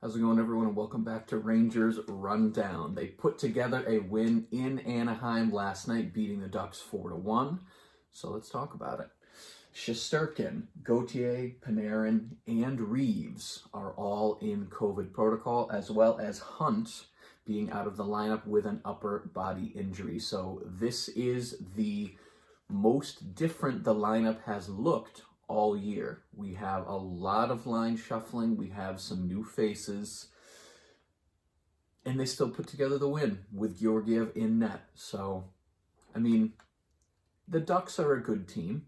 How's it going, everyone, and welcome back to Rangers Rundown. They put together a win in Anaheim last night, beating the Ducks 4-1. So let's talk about it. Shesterkin, Gauthier, Panarin, and Reeves are all in COVID protocol, as well as Hunt being out of the lineup with an upper body injury. So this is the most different the lineup has looked all year. We have a lot of line shuffling. We have some new faces. And they still put together the win with Georgiev in net. So, I mean, the Ducks are a good team.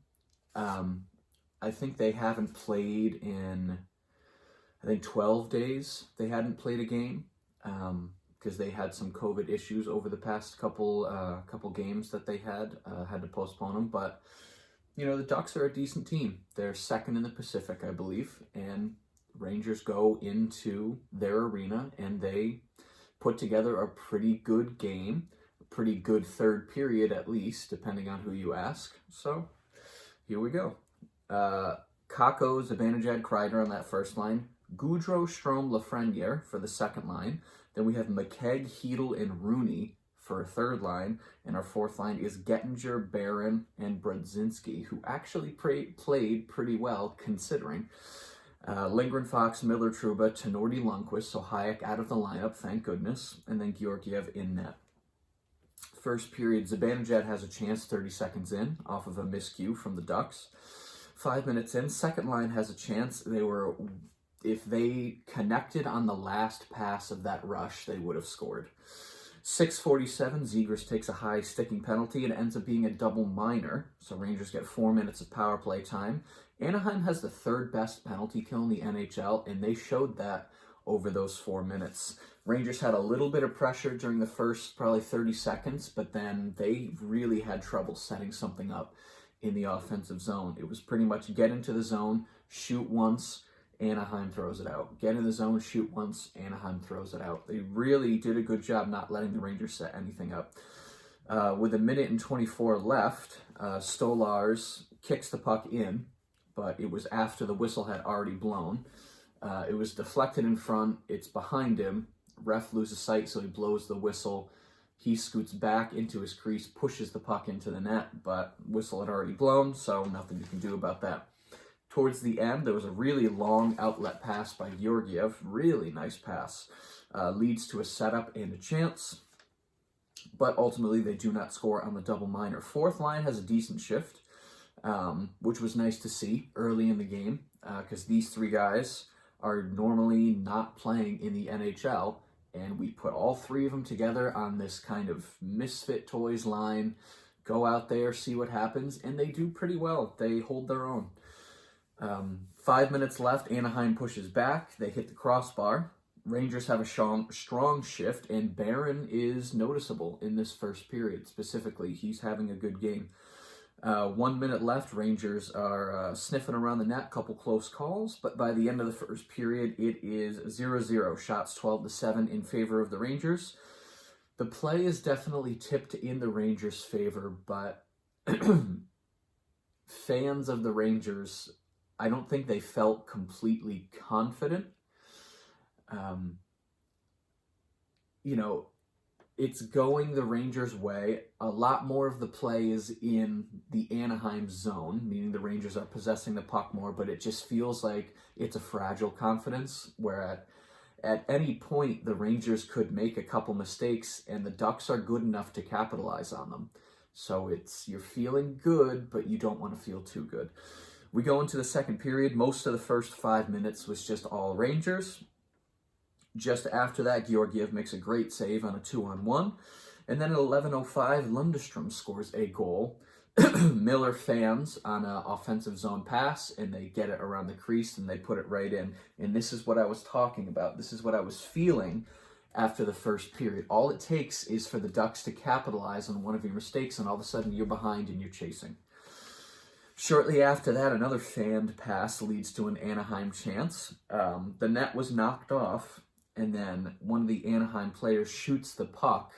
I think they haven't played in, 12 days. They hadn't played a game because they had some COVID issues over the past couple games that they had to postpone them. But you know, the Ducks are a decent team. They're second in the Pacific, I believe, and Rangers go into their arena and they put together a pretty good game, a pretty good third period at least, depending on who you ask. So here we go. Kakko, Zibanejad, Kreider on that first line. Goudreau, Strome, Lafreniere for the second line. Then we have McKegg, Hedl, and Rooney for a third line, and our fourth line is Gettinger, Barron, and Brodzinski, who actually played pretty well considering. Lindgren, Fox, Miller, Trouba, Tenorti, Lundqvist, so Hayek out of the lineup, thank goodness, and then Georgiev in net. First period, Zibanejad has a chance 30 seconds in off of a miscue from the Ducks. 5 minutes in, second line has a chance. If they connected on the last pass of that rush, they would have scored. 6:47, Zegras takes a high sticking penalty and it ends up being a double minor. So Rangers get 4 minutes of power play time. Anaheim has the third best penalty kill in the NHL, and they showed that over those 4 minutes. Rangers had a little bit of pressure during the first probably 30 seconds, but then they really had trouble setting something up in the offensive zone. It was pretty much get into the zone, shoot once, Anaheim throws it out. Get in the zone, shoot once, Anaheim throws it out. They really did a good job not letting the Rangers set anything up. With 1:24 left, Stolars kicks the puck in, but it was after the whistle had already blown. It was deflected in front. It's behind him. Ref loses sight, so he blows the whistle. He scoots back into his crease, pushes the puck into the net, but whistle had already blown, so nothing you can do about that. Towards the end, there was a really long outlet pass by Georgiev. Really nice pass. Leads to a setup and a chance. But ultimately, they do not score on the double minor. Fourth line has a decent shift, which was nice to see early in the game, because these three guys are normally not playing in the NHL, and we put all three of them together on this kind of misfit toys line. Go out there, see what happens, and they do pretty well. They hold their own. 5 minutes left, Anaheim pushes back, they hit the crossbar. Rangers have a strong shift, and Barron is noticeable in this first period. Specifically, he's having a good game. 1 minute left, Rangers are sniffing around the net, couple close calls, but by the end of the first period, it is 0-0, shots 12-7 in favor of the Rangers. The play is definitely tipped in the Rangers' favor, but fans of the Rangers, I don't think they felt completely confident. It's going the Rangers' way. A lot more of the play is in the Anaheim zone, meaning the Rangers are possessing the puck more, but it just feels like it's a fragile confidence, where at any point the Rangers could make a couple mistakes and the Ducks are good enough to capitalize on them. So you're feeling good, but you don't want to feel too good. We go into the second period. Most of the first 5 minutes was just all Rangers. Just after that, Georgiev makes a great save on a 2-on-1. And then at 11:05, Lundestrom scores a goal. Miller fans on an offensive zone pass, and they get it around the crease, and they put it right in. And this is what I was talking about. This is what I was feeling after the first period. All it takes is for the Ducks to capitalize on one of your mistakes, and all of a sudden you're behind and you're chasing. Shortly after that, another fanned pass leads to an Anaheim chance. The net was knocked off, and then one of the Anaheim players shoots the puck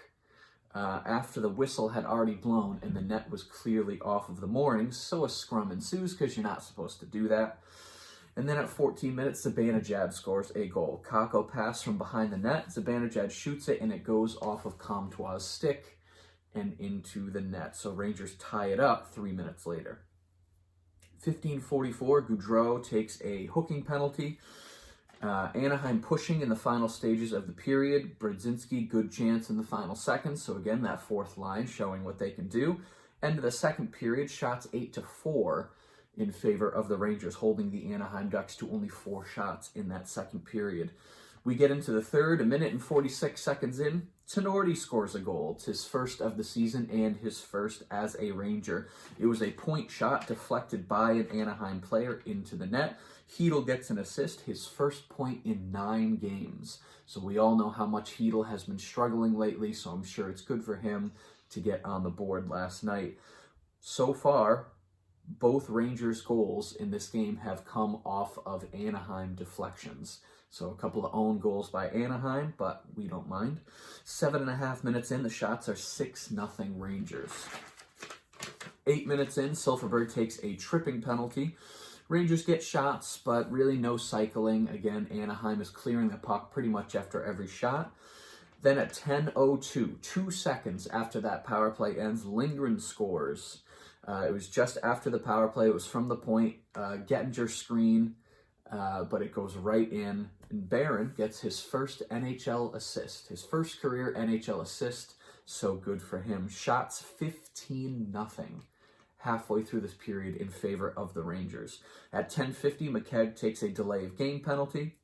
after the whistle had already blown and the net was clearly off of the moorings, so a scrum ensues because you're not supposed to do that. And then at 14 minutes, Zibanejad scores a goal. Kako pass from behind the net. Zibanejad shoots it, and it goes off of Comtois' stick and into the net. So Rangers tie it up 3 minutes later. 15:44, Gaudreau takes a hooking penalty. Anaheim pushing in the final stages of the period. Brodzinski, good chance in the final seconds. So again, that fourth line showing what they can do. End of the second period, shots 8-4 in favor of the Rangers, holding the Anaheim Ducks to only 4 shots in that second period. We get into the third, 1 minute and 46 seconds in. Tenorti scores a goal. It's his first of the season and his first as a Ranger. It was a point shot deflected by an Anaheim player into the net. Hedl gets an assist, his first point in 9 games. So we all know how much Hedl has been struggling lately, so I'm sure it's good for him to get on the board last night. So far, both Rangers' goals in this game have come off of Anaheim deflections. So a couple of own goals by Anaheim, but we don't mind. 7.5 minutes in, the shots are 6-0 Rangers. 8 minutes in, Silfverberg takes a tripping penalty. Rangers get shots, but really no cycling. Again, Anaheim is clearing the puck pretty much after every shot. Then at 10:02, 2 seconds after that power play ends, Lindgren scores. It was just after the power play. It was from the point. Gettinger screen, but it goes right in. And Barron gets his first NHL assist, his first career NHL assist. So good for him. Shots 15-0 halfway through this period in favor of the Rangers. At 10:50, McKegg takes a delay of game penalty.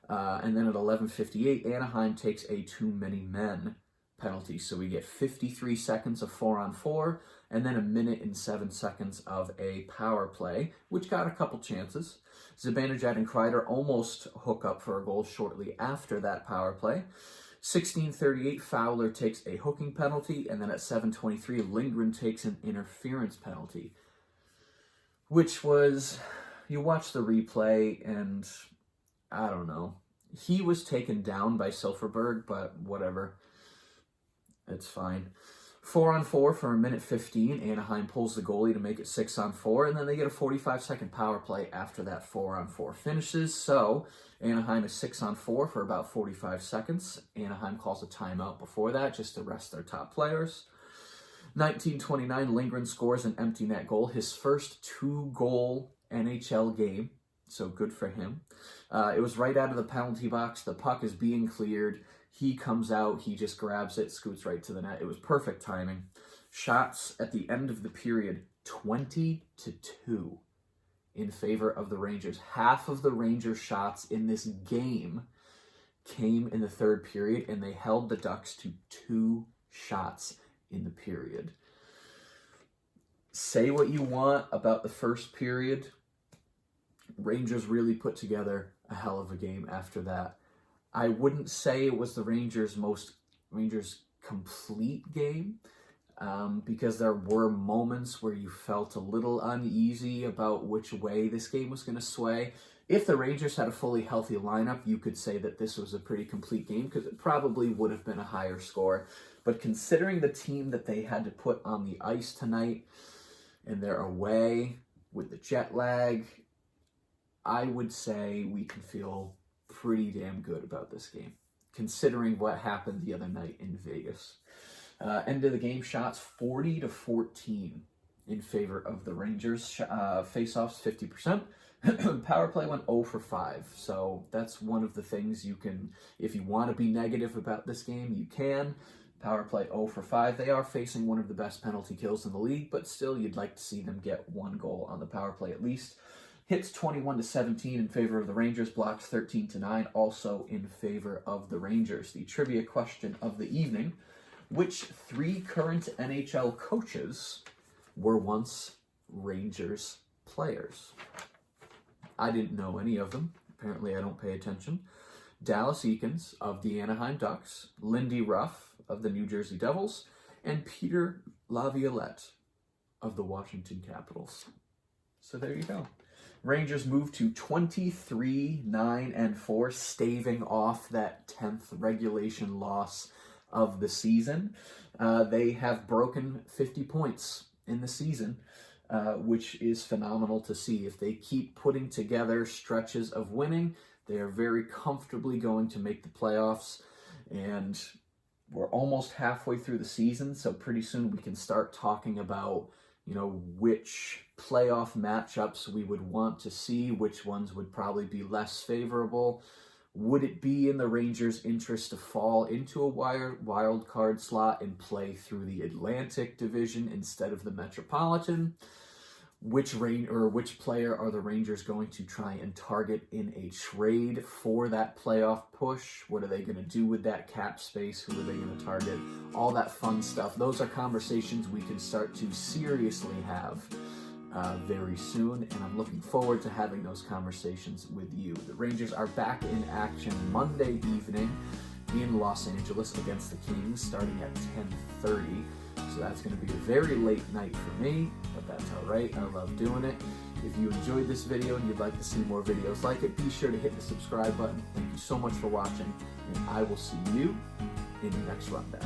And then at 11:58, Anaheim takes a too many men penalty. So we get 53 seconds of 4-on-4, and then 1 minute and 7 seconds of a power play, which got a couple chances. Zibanejad and Kreider almost hook up for a goal shortly after that power play. 16:38, Fowler takes a hooking penalty, and then at 7:23, Lindgren takes an interference penalty, which was, you watch the replay, and I don't know. He was taken down by Silfverberg, but whatever. It's fine. 4-on-4 for 1 minute 15. Anaheim pulls the goalie to make it 6-on-4, and then they get a 45-second power play after that 4-on-4 finishes. So Anaheim is 6-on-4 for about 45 seconds. Anaheim calls a timeout before that just to rest their top players. 19:29, Lindgren scores an empty net goal, his first 2-goal NHL game. So good for him. It was right out of the penalty box. The puck is being cleared. He comes out, he just grabs it, scoots right to the net. It was perfect timing. Shots at the end of the period, 20-2 in favor of the Rangers. Half of the Rangers' shots in this game came in the third period, and they held the Ducks to 2 shots in the period. Say what you want about the first period. Rangers really put together a hell of a game after that. I wouldn't say it was the Rangers' complete game, because there were moments where you felt a little uneasy about which way this game was going to sway. If the Rangers had a fully healthy lineup, you could say that this was a pretty complete game, because it probably would have been a higher score. But considering the team that they had to put on the ice tonight, and they're away with the jet lag, I would say we can feel pretty damn good about this game, considering what happened the other night in Vegas. End of the game, shots 40-14 in favor of the Rangers. Face-offs 50%. Power play went 0 for 5. So that's one of the things you can, if you want to be negative about this game, you can. Power play 0 for 5. They are facing one of the best penalty kills in the league, but still you'd like to see them get 1 goal on the power play at least. Hits 21-17 in favor of the Rangers. Blocks 13-9 also in favor of the Rangers. The trivia question of the evening: which 3 current NHL coaches were once Rangers players? I didn't know any of them. Apparently I don't pay attention. Dallas Eakins of the Anaheim Ducks, Lindy Ruff of the New Jersey Devils, and Peter Laviolette of the Washington Capitals. So there you go. Rangers move to 23-9-4, staving off that 10th regulation loss of the season. They have broken 50 points in the season. which is phenomenal to see. If they keep putting together stretches of winning, they are very comfortably going to make the playoffs. And we're almost halfway through the season, so pretty soon we can start talking about, which playoff matchups we would want to see, which ones would probably be less favorable. Would it be in the Rangers' interest to fall into a wild card slot and play through the Atlantic Division instead of the Metropolitan? Which player are the Rangers going to try and target in a trade for that playoff push? What are they going to do with that cap space? Who are they going to target? All that fun stuff. Those are conversations we can start to seriously have very soon, and I'm looking forward to having those conversations with you. The Rangers are back in action Monday evening in Los Angeles against the Kings, starting at 10:30. So that's going to be a very late night for me, but that's all right. I love doing it. If you enjoyed this video and you'd like to see more videos like it, be sure to hit the subscribe button. Thank you so much for watching, and I will see you in the next rundown.